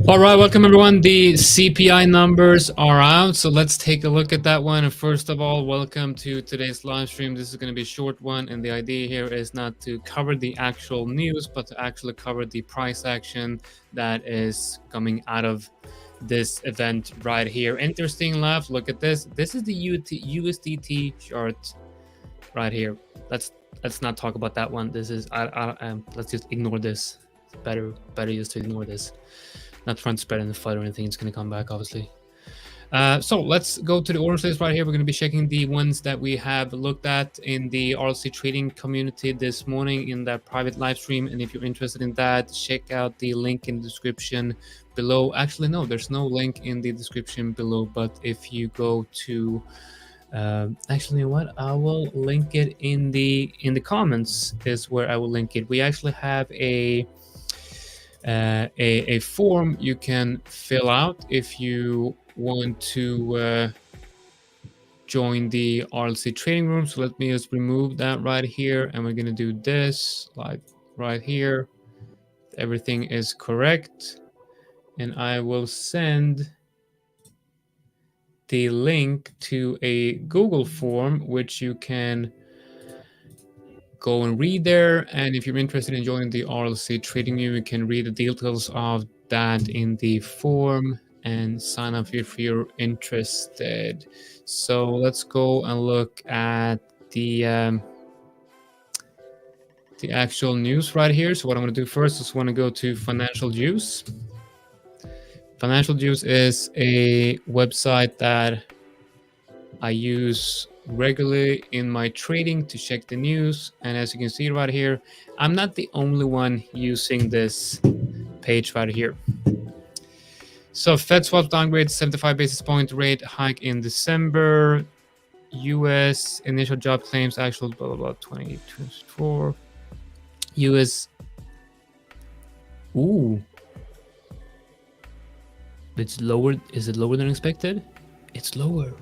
All right, welcome everyone. The CPI numbers are out, so let's take a look at that one. And first of all, welcome to today's live stream. This is going to be a short one, and the idea here is not to cover the actual news, but to actually cover the price action that is coming out of this event right here. Interesting enough, look at this. This is the USDT chart right here. Let's not talk about that one. This is let's just ignore this. It's better just to ignore this. Not trying to spread any FUD or anything. It's going to come back, obviously. So let's go to the orange list right here. We're going to be checking the ones that we have looked at in the RLZ Trading community this morning in that private live stream. And if you're interested in that, check out the link in the description below. Actually, no, there's no link in the description below. But if you go to, actually, you know what? I will link it in the comments. Is where I will link it. We actually have a form you can fill out if you want to join the RLZ trading room. So let me just remove that right here, and we're going to do this like right here. Everything is correct, and I will send the link to a Google form which you can go and read there. And if you're interested in joining the RLZ trading room, you can read the details of that in the form and sign up if you're interested. So let's go and look at the actual news right here. So what I'm going to do first is want to go to Financial Juice. Financial Juice is a website that I use regularly in my trading to check the news. And as you can see right here, I'm not the only one using this page right here. So Fed swaps downgrade 75 basis point rate hike in December. US initial job claims actual blah blah blah 2024. US it's lower. Is it lower than expected? It's lower.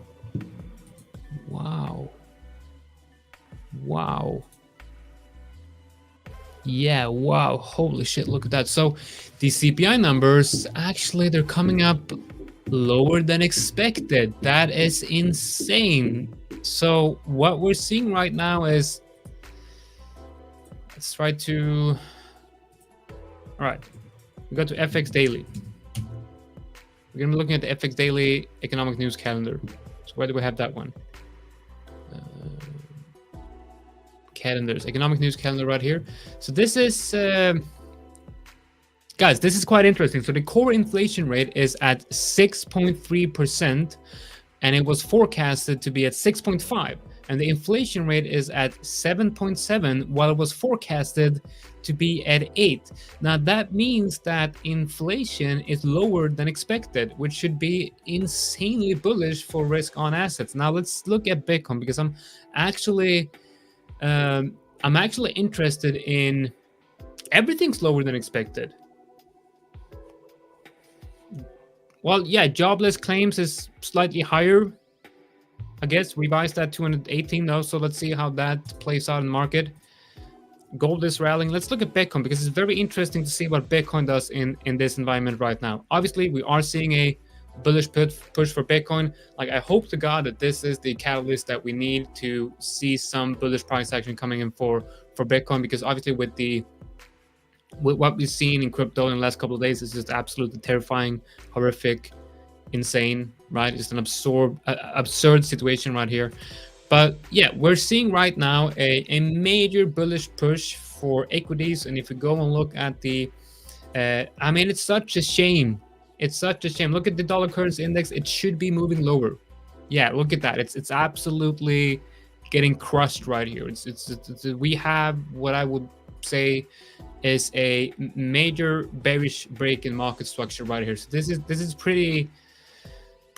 Wow. Yeah, wow. Holy shit, look at that. So the CPI numbers, actually, they're coming up lower than expected. That is insane. So what we're seeing right now is Let's try to, all right, we go to FX Daily. We're going to be looking at the FX Daily economic news calendar. So where do we have that one? Calendars, economic news calendar right here. So this is, guys, this is quite interesting. So the core inflation rate is at 6.3%, and it was forecasted to be at 6.5. And the inflation rate is at 7.7, while it was forecasted to be at 8. Now that means that inflation is lower than expected, which should be insanely bullish for risk on assets. Now let's look at Bitcoin, because I'm actually interested in everything's lower than expected. Well, yeah, jobless claims is slightly higher. I guess revised at 218 though, so let's see how that plays out in the market. Gold is rallying. Let's look at Bitcoin, because it's very interesting to see what Bitcoin does in this environment right now. Obviously, we are seeing a bullish push for Bitcoin. Like, I hope to God that this is the catalyst that we need to see some bullish price action coming in for Bitcoin, because obviously with what we've seen in crypto in the last couple of days is just absolutely terrifying, horrific, insane, right? It's an absurd situation right here. But yeah, we're seeing right now a major bullish push for equities. And if we go and look at the, I mean, it's such a shame. It's such a shame. Look at the dollar currency index. It should be moving lower. Yeah, look at that. It's absolutely getting crushed right here. We have what I would say is a major bearish break in market structure right here. So this is pretty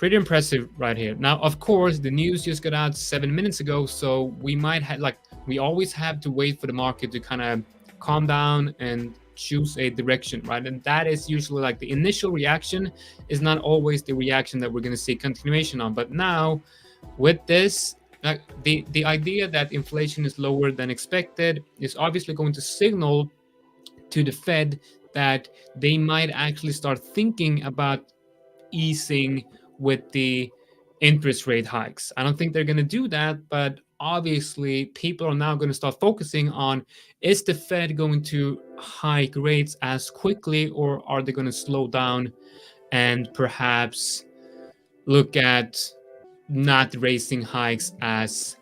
impressive right here. Now, of course, the news just got out 7 minutes ago, so we might have, like, we always have to wait for the market to kind of calm down and choose a direction, right? And that is usually like the initial reaction is not always the reaction that we're going to see continuation on. But now with this, like, the idea that inflation is lower than expected is obviously going to signal to the Fed that they might actually start thinking about easing with the interest rate hikes. I don't think they're going to do that, but obviously people are now going to start focusing on, is the Fed going to hike rates as quickly, or are they going to slow down and perhaps look at not raising hikes as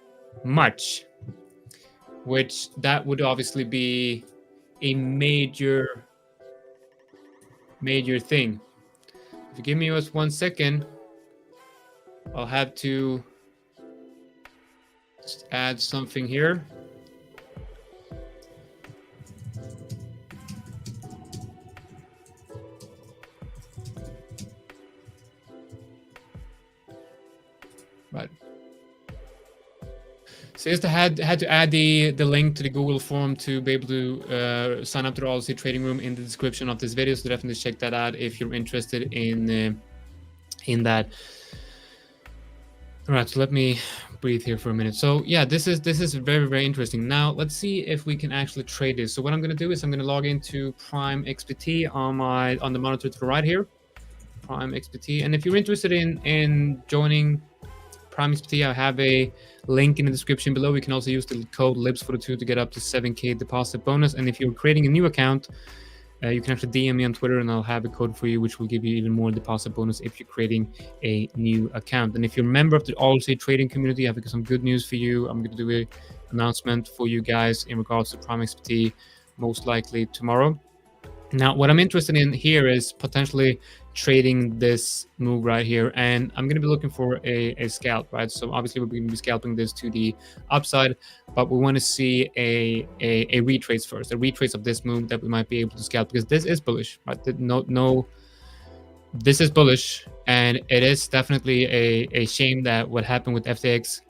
much, which that would obviously be a major thing. If you give me just 1 second, I'll have to just add something here. Right. So just had to add the link to the Google form to be able to sign up to the RLZ Trading Room in the description of this video. So definitely check that out if you're interested in that. All right, so let me breathe here for a minute. So yeah, this is very, very interesting. Now let's see if we can actually trade this. So what I'm going to do is I'm going to log into PrimeXBT on the monitor to the right here, PrimeXBT. And if you're interested in joining PrimeXBT, I have a link in the description below. You can also use the code LIBS42 to get up to 7K deposit bonus. And if you're creating a new account, you can actually DM me on Twitter and I'll have a code for you, which will give you even more deposit bonus if you're creating a new account. And if you're a member of the RLZ Trading community, I have some good news for you. I'm going to do an announcement for you guys in regards to PrimeXBT, most likely tomorrow. Now, what I'm interested in here is potentially trading this move right here, and I'm going to be looking for a scalp, right? So obviously we're going to be scalping this to the upside, but we want to see a retrace first, a retrace of this move that we might be able to scalp, because this is bullish, right? This is bullish, and it is definitely a shame that what happened with FTX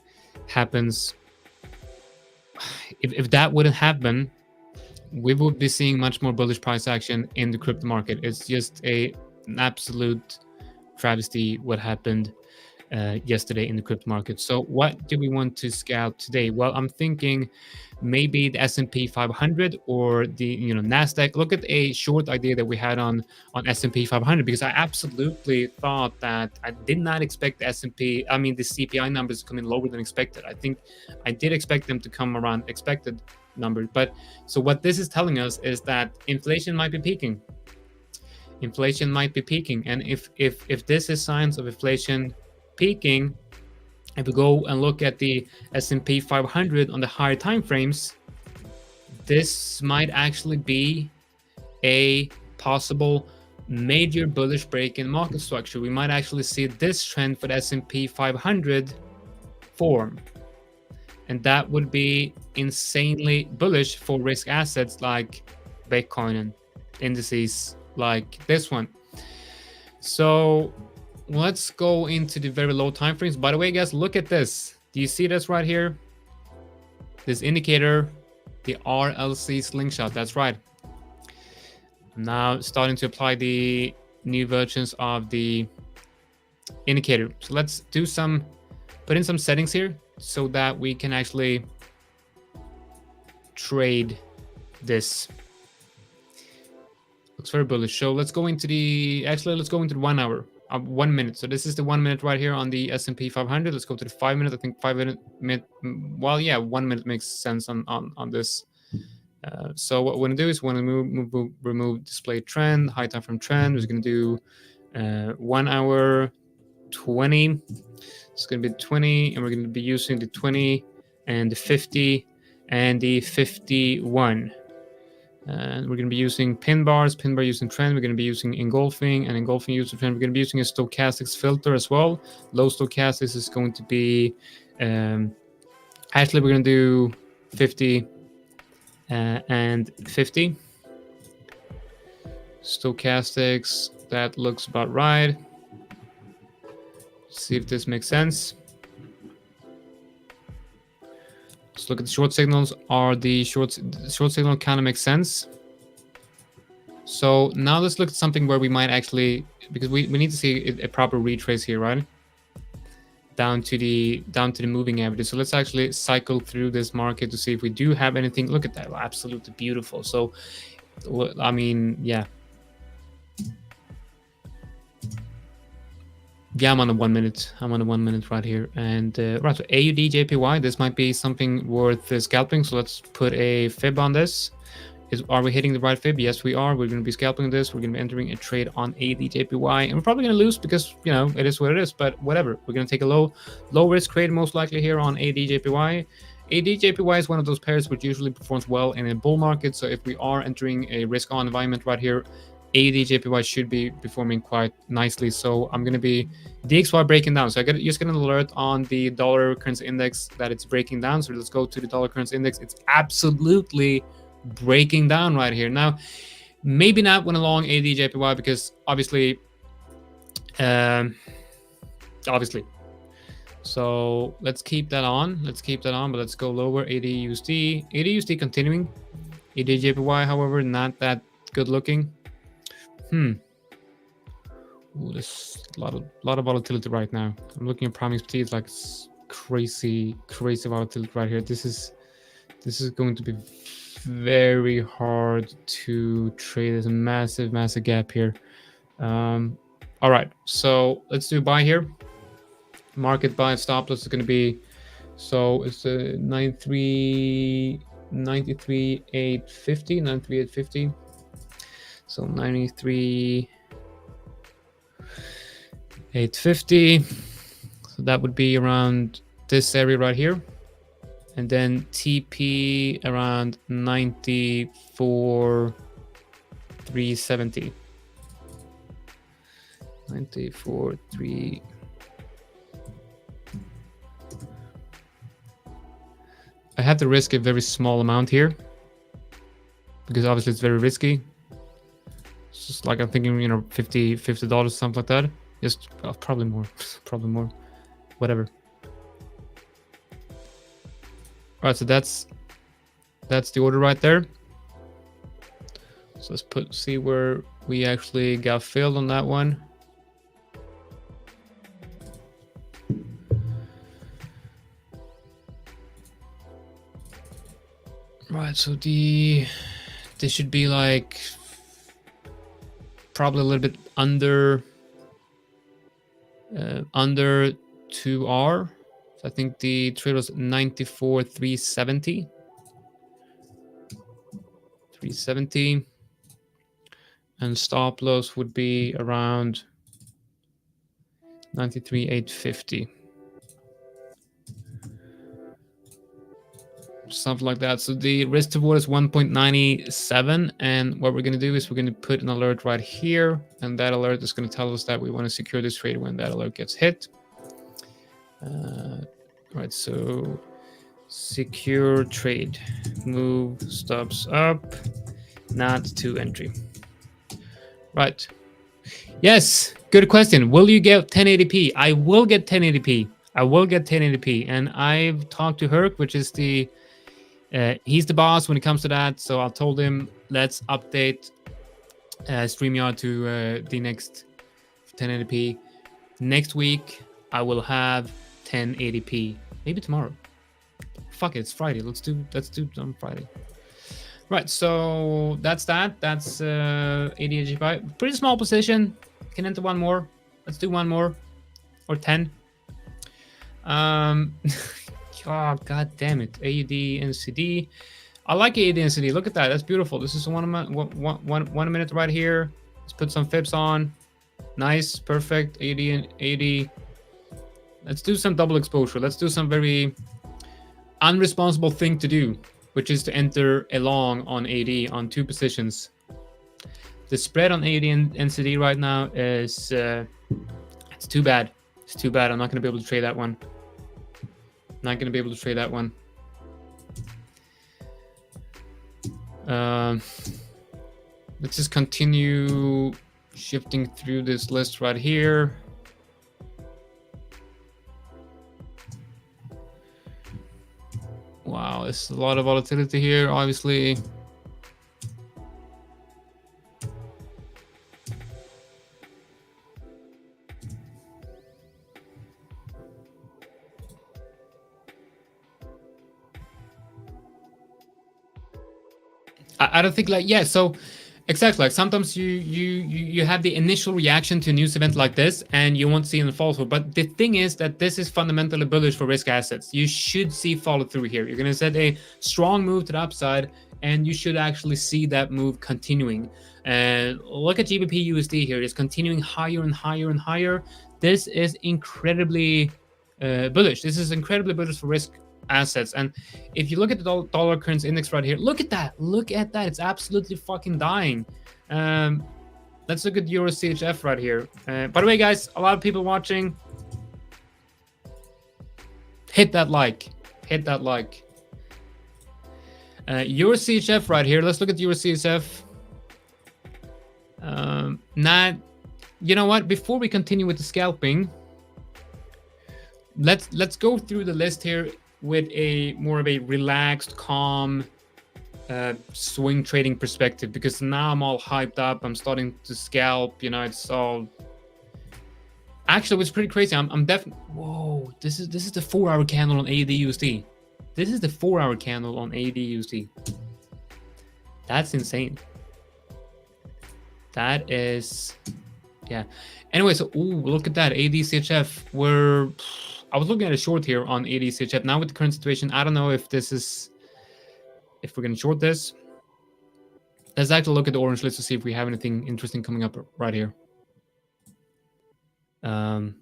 happens. If that wouldn't happen, we would be seeing much more bullish price action in the crypto market. It's just an absolute travesty what happened yesterday in the crypto market. So what do we want to scalp today? Well, I'm thinking maybe the S&P 500 or the Nasdaq. Look at a short idea that we had on S&P 500, because I absolutely thought that I did not expect the the CPI numbers to come in lower than expected. I think I did expect them to come around expected, numbers. But so what this is telling us is that inflation might be peaking. Inflation might be peaking, and if this is signs of inflation peaking, if we go and look at the S&P 500 on the higher time frames, this might actually be a possible major bullish break in market structure. We might actually see this trend for the S&P 500 form, and that would be insanely bullish for risk assets like Bitcoin and indices like this one. So let's go into the very low time frames. By the way, guys, look at this. Do you see this right here? This indicator, the RLZ slingshot. That's right. I'm now starting to apply the new versions of the indicator. So let's do put in some settings here so that we can actually trade this. Looks very bullish. So let's go into the 1 hour, 1 minute. So this is the 1 minute right here on the S&P 500. Let's go to the 5 minute. I think 5 minute, well, yeah, 1 minute makes sense on this. So what we're gonna do is we're gonna remove display trend, high time frame trend. We're gonna do 1 hour 20. It's gonna be 20, and we're gonna be using the 20 and the 50 and the 51. And we're going to be using pin bar using trend. We're going to be using engulfing using trend. We're going to be using a stochastics filter as well. Low stochastics is going to be, actually we're going to do 50 and 50. Stochastics, that looks about right. See if this makes sense. Let's look at the short signals. The short signal kind of makes sense. So now let's look at something where we might actually, because we need to see a proper retrace here, right? Down to the moving average. So let's actually cycle through this market to see if we do have anything. Look at that, absolutely beautiful. So, I mean, yeah. Yeah, I'm on the 1 minute. I'm on the 1 minute right here. And right, so AUD JPY, this might be something worth scalping. So let's put a fib on this. Are we hitting the right fib? Yes, we are. We're going to be scalping this. We're going to be entering a trade on AUD JPY, and we're probably going to lose because, you know, it is what it is. But whatever. We're going to take a low risk trade most likely here on AUD JPY. AUD JPY is one of those pairs which usually performs well in a bull market. So if we are entering a risk on environment right here, AUD JPY should be performing quite nicely. So I'm going to be DXY breaking down. So I just get an alert on the dollar currency index that it's breaking down. So let's go to the dollar currency index. It's absolutely breaking down right here. Now, maybe not when along AUD JPY because obviously. So let's keep that on. But let's go lower. AUD USD. AUD USD continuing. AUD JPY, however, not that good looking. Ooh, there's a lot of volatility right now. I'm looking at PrimeXBT. It's like crazy volatility right here. This is going to be very hard to trade. There's a massive gap here. All right, so let's do buy here. Market buy, stop loss is going to be, so it's a 93,850. So 93,850. So that would be around this area right here. And then TP around 94,370. 94,370. I have to risk a very small amount here because obviously it's very risky. It's just like I'm thinking, you know, $50, something like that. Just probably more, whatever. All right, so that's the order right there. So let's see where we actually got filled on that one. Right, so this should be like probably a little bit under 2R. So I think the trade was 94,370. 370. And stop loss would be around 93,850. Something like that. So the risk to reward is 1.97. And what we're going to do is we're going to put an alert right here. And that alert is going to tell us that we want to secure this trade when that alert gets hit. Right, so secure trade. Move stops up, not to entry. Right. Yes, good question. Will you get 1080p? I will get 1080p. I will get 1080p. And I've talked to Herc, which is the he's the boss when it comes to that. So I told him, let's update StreamYard to the next 1080p. Next week, I will have 1080p. Maybe tomorrow. Fuck it, it's Friday. Let's do it on Friday. Right, so that's that. That's 80 pretty small position. Can enter one more. Let's do one more, or 10. Oh, god damn it. AUD NCD. I like AUD NCD. Look at that. That's beautiful. This is one minute right here. Let's put some fibs on. Nice, perfect. AUD and AUD. Let's do some double exposure. Let's do some very unresponsible thing to do, which is to enter a long on AUD on 2 positions. The spread on AUD and NCD right now is it's too bad. It's too bad. I'm not going to be able to trade that one. Not going to be able to trade that one. Let's just continue shifting through this list right here. Wow, there's a lot of volatility here, obviously. I don't think like, yeah, so exactly, like sometimes you have the initial reaction to a news event like this and you won't see in the follow through. But the thing is that this is fundamentally bullish for risk assets. You should see follow through here. You're going to set a strong move to the upside and you should actually see that move continuing. And look at GBP USD here. It's continuing higher and higher and higher. This is incredibly bullish. This is incredibly bullish for risk assets. And if you look at the dollar currency index right here, look at that. Look at that. It's absolutely fucking dying. Let's look at Euro CHF right here. By the way, guys, a lot of people watching. Hit that like. Hit that like. Euro CHF right here. Let's look at Euro CHF. Not, you know what? Before we continue with the scalping, let's go through the list here with a more of a relaxed, calm swing trading perspective, because now I'm all hyped up. I'm starting to scalp, you know. It's all actually, it's pretty crazy. I'm definitely, whoa, this is the 4-hour candle on AUD USD. This is the 4-hour candle on AUD USD. That's insane. That is, yeah. Anyway, so ooh, look at that. AUD CHF. I was looking at a short here on AUD CHF. Now with the current situation, I don't know if this is, if we're going to short this. Let's actually look at the orange list to see if we have anything interesting coming up right here. CAD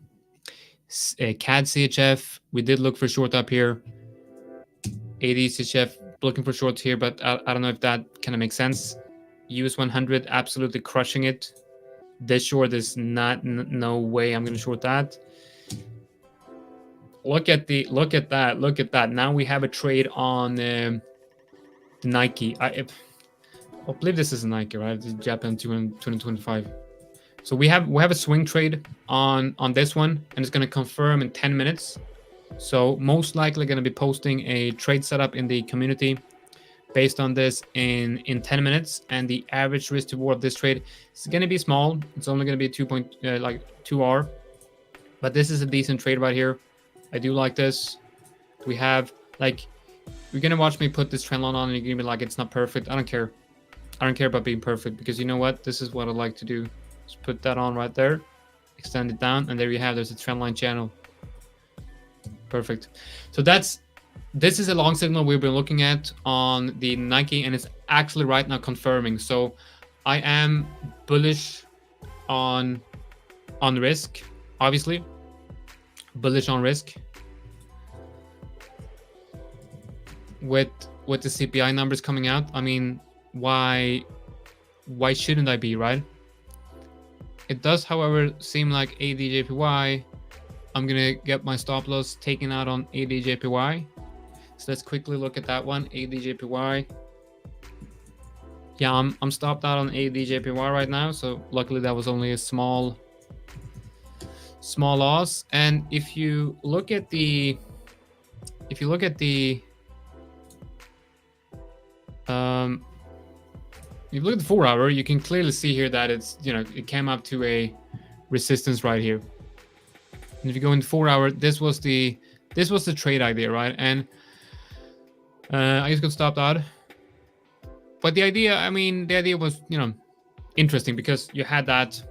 CHF, we did look for short up here. AUD CHF, looking for shorts here, but I don't know if that kind of makes sense. US 100, absolutely crushing it. This short is not, no way I'm going to short that. Look at that. Now we have a trade on the Nike. I believe this is a Nike, right? This is Japan 2025. So we have a swing trade on this one, and it's going to confirm in 10 minutes. So most likely going to be posting a trade setup in the community based on this in 10 minutes. And the average risk to reward of this trade is going to be small. It's only going to be 2.2R, but this is a decent trade right here. I do like this. We have, like, you're going to watch me put this trend line on and you're going to be like, it's not perfect. I don't care. I don't care about being perfect, because you know what? This is what I like to do. Just put that on right there, extend it down, and there you have, there's a trend line channel. Perfect. So this is a long signal we've been looking at on the Nike, and it's actually right now confirming. So I am bullish on risk, obviously. Bullish on risk with the CPI numbers coming out. I mean, why shouldn't I be, right? It does, however, seem like ADJPY. I'm gonna get my stop loss taken out on ADJPY. So let's quickly look at that one, ADJPY. Yeah, I'm stopped out on ADJPY right now. So luckily that was only a small loss. And if you look at the if you look at the 4 hour, you can clearly see here that it's, it came up to a resistance right here. And if you go in 4 hour, this was the trade idea, right? And I just got stopped out. But the idea was, interesting, because you had that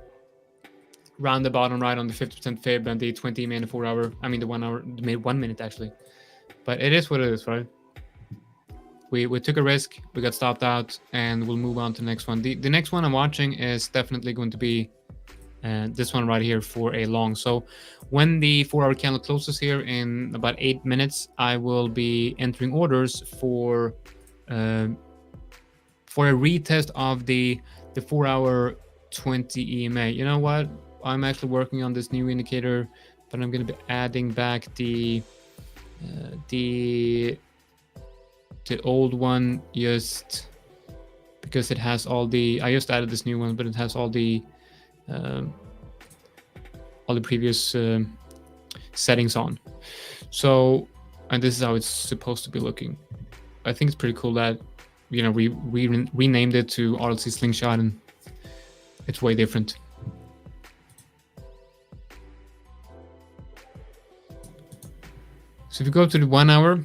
round the bottom right on the 50% fib and the 20 minute 4 hour, the 1 hour, the 1 minute actually. But it is what it is, right? We took a risk, we got stopped out, and we'll move on to the next one. The next one I'm watching is definitely going to be this one right here for a long. So when the 4 hour candle closes here in about 8 minutes, I will be entering orders for a retest of the 4 hour 20 EMA. You know what? I'm actually working on this new indicator, but I'm going to be adding back the old one just because it has all the, I just added this new one, but it has all the previous settings on. So, and this is how it's supposed to be looking. I think it's pretty cool that, we renamed it to RLZ Slingshot, and it's way different. So if you go to the 1 hour,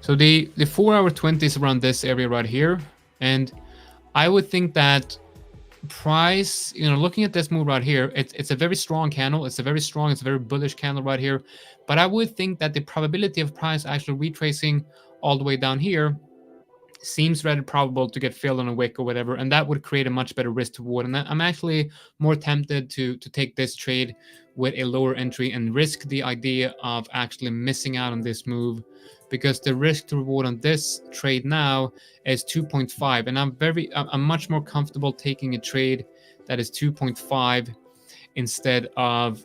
so the 4 hour 20 is around this area right here. And I would think that price, looking at this move right here, it's a very strong candle. It's a very bullish candle right here. But I would think that the probability of price actually retracing all the way down here seems rather probable to get filled on a wick or whatever, and that would create a much better risk to reward. And I'm actually more tempted to take this trade with a lower entry and risk the idea of actually missing out on this move, because the risk to reward on this trade now is 2.5, and I'm much more comfortable taking a trade that is 2.5 instead of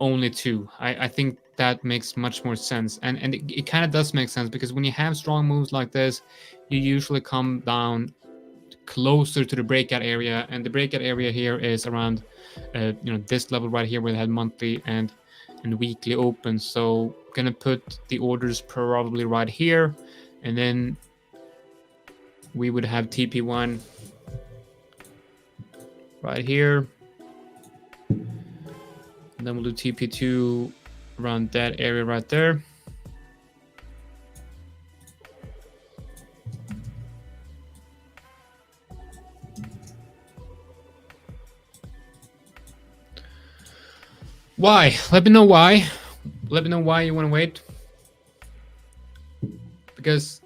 only 2. I think that makes much more sense, and it kind of does make sense, because when you have strong moves like this, you usually come down closer to the breakout area, and the breakout area here is around this level right here, where they had monthly and weekly open. So I'm gonna put the orders probably right here, and then we would have TP1 right here, and then we'll do TP2 around that area right there. Why? Let me know why. Let me know why you want to wait. Because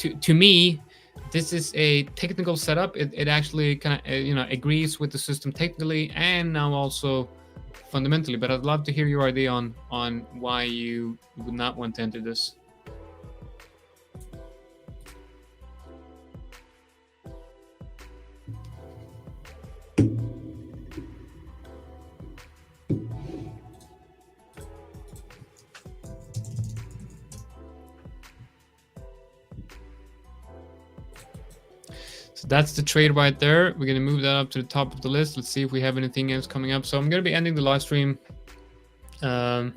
to me, this is a technical setup. It actually kind of agrees with the system technically and now also fundamentally. But I'd love to hear your idea on why you would not want to enter this. So that's the trade right there. We're going to move that up to the top of the list. Let's see if we have anything else coming up. So I'm going to be ending the live stream. Ending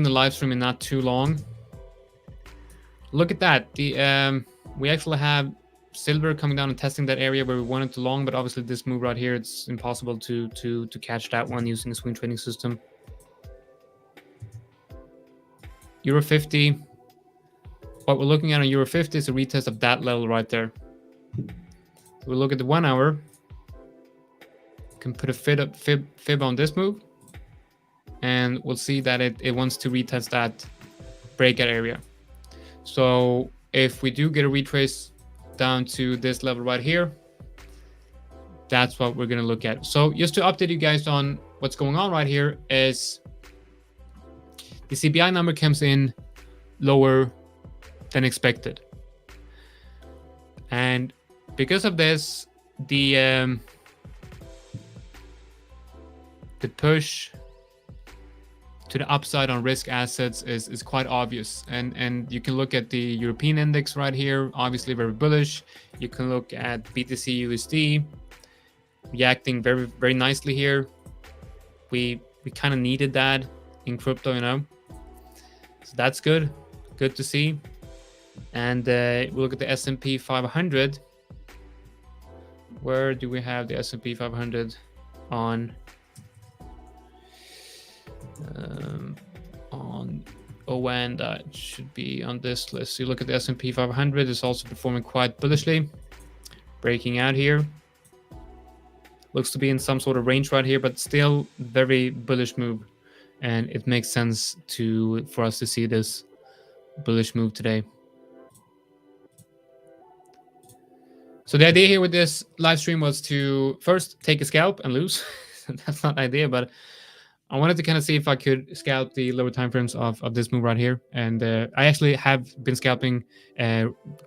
the live stream in not too long. Look at that. We actually have silver coming down and testing that area where we wanted to long, but obviously this move right here, it's impossible to catch that one using a swing trading system. Euro 50. What we're looking at on Euro 50 is a retest of that level right there. So we look at the 1 hour. can put a fib on this move, and we'll see that it wants to retest that breakout area. So if we do get a retrace down to this level right here, that's what we're going to look at. So just to update you guys on what's going on right here is the CPI number comes in lower than expected. And because of this, the push to the upside on risk assets is quite obvious. And you can look at the European index right here, obviously very bullish. You can look at BTC USD reacting very, very nicely here. We kind of needed that in crypto, you know. So that's good to see. And we look at the S&P 500. Where do we have the S&P 500 on? On ON, that should be on this list. So you look at the S&P 500, it's also performing quite bullishly, breaking out here. Looks to be in some sort of range right here, but still very bullish move, and it makes sense for us to see this bullish move today. So the idea here with this live stream was to first take a scalp and lose. That's not the idea, but I wanted to kind of see if I could scalp the lower time frames of this move right here. And I actually have been scalping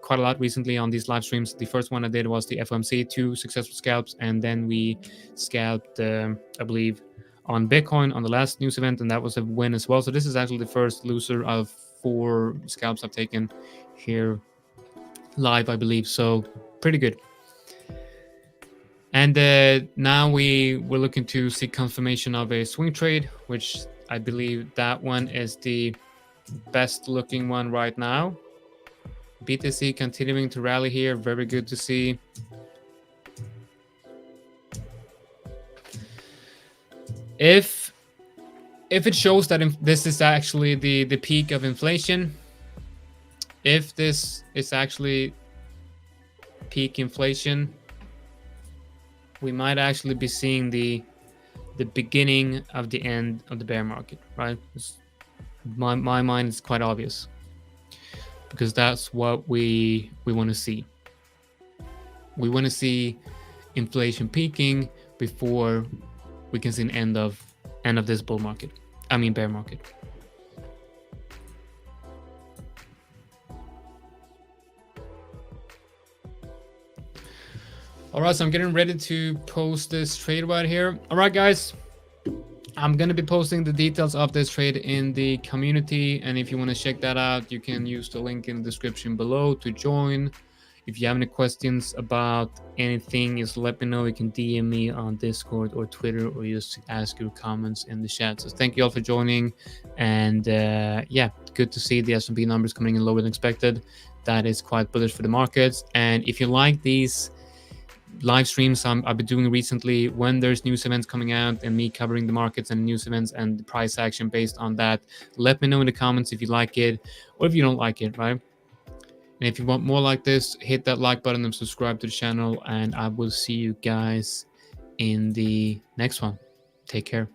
quite a lot recently on these live streams. The first one I did was the FOMC, 2 successful scalps. And then we scalped, I believe, on Bitcoin on the last news event. And that was a win as well. So this is actually the first loser of 4 scalps I've taken here live, I believe. So pretty good. And now we're looking to see confirmation of a swing trade, which I believe that one is the best looking one right now. BTC continuing to rally here, very good to see. If it shows that this is actually the peak of inflation, if this is actually peak inflation, we might actually be seeing the beginning of the end of the bear market, right? My mind is quite obvious, because that's what we want to see. We want to see inflation peaking before we can see an end of this bull market. I mean bear market. All right, so I'm getting ready to post this trade right here. All right, guys, I'm going to be posting the details of this trade in the community. And if you want to check that out, you can use the link in the description below to join. If you have any questions about anything, just let me know. You can DM me on Discord or Twitter, or just ask your comments in the chat. So thank you all for joining. And yeah, good to see the S&P numbers coming in lower than expected. That is quite bullish for the markets. And if you like these live streams I've been doing recently, when there's news events coming out and me covering the markets and news events and the price action based on that, let me know in the comments if you like it or if you don't like it, right? And if you want more like this, hit that like button and subscribe to the channel, and I will see you guys in the next one. Take care.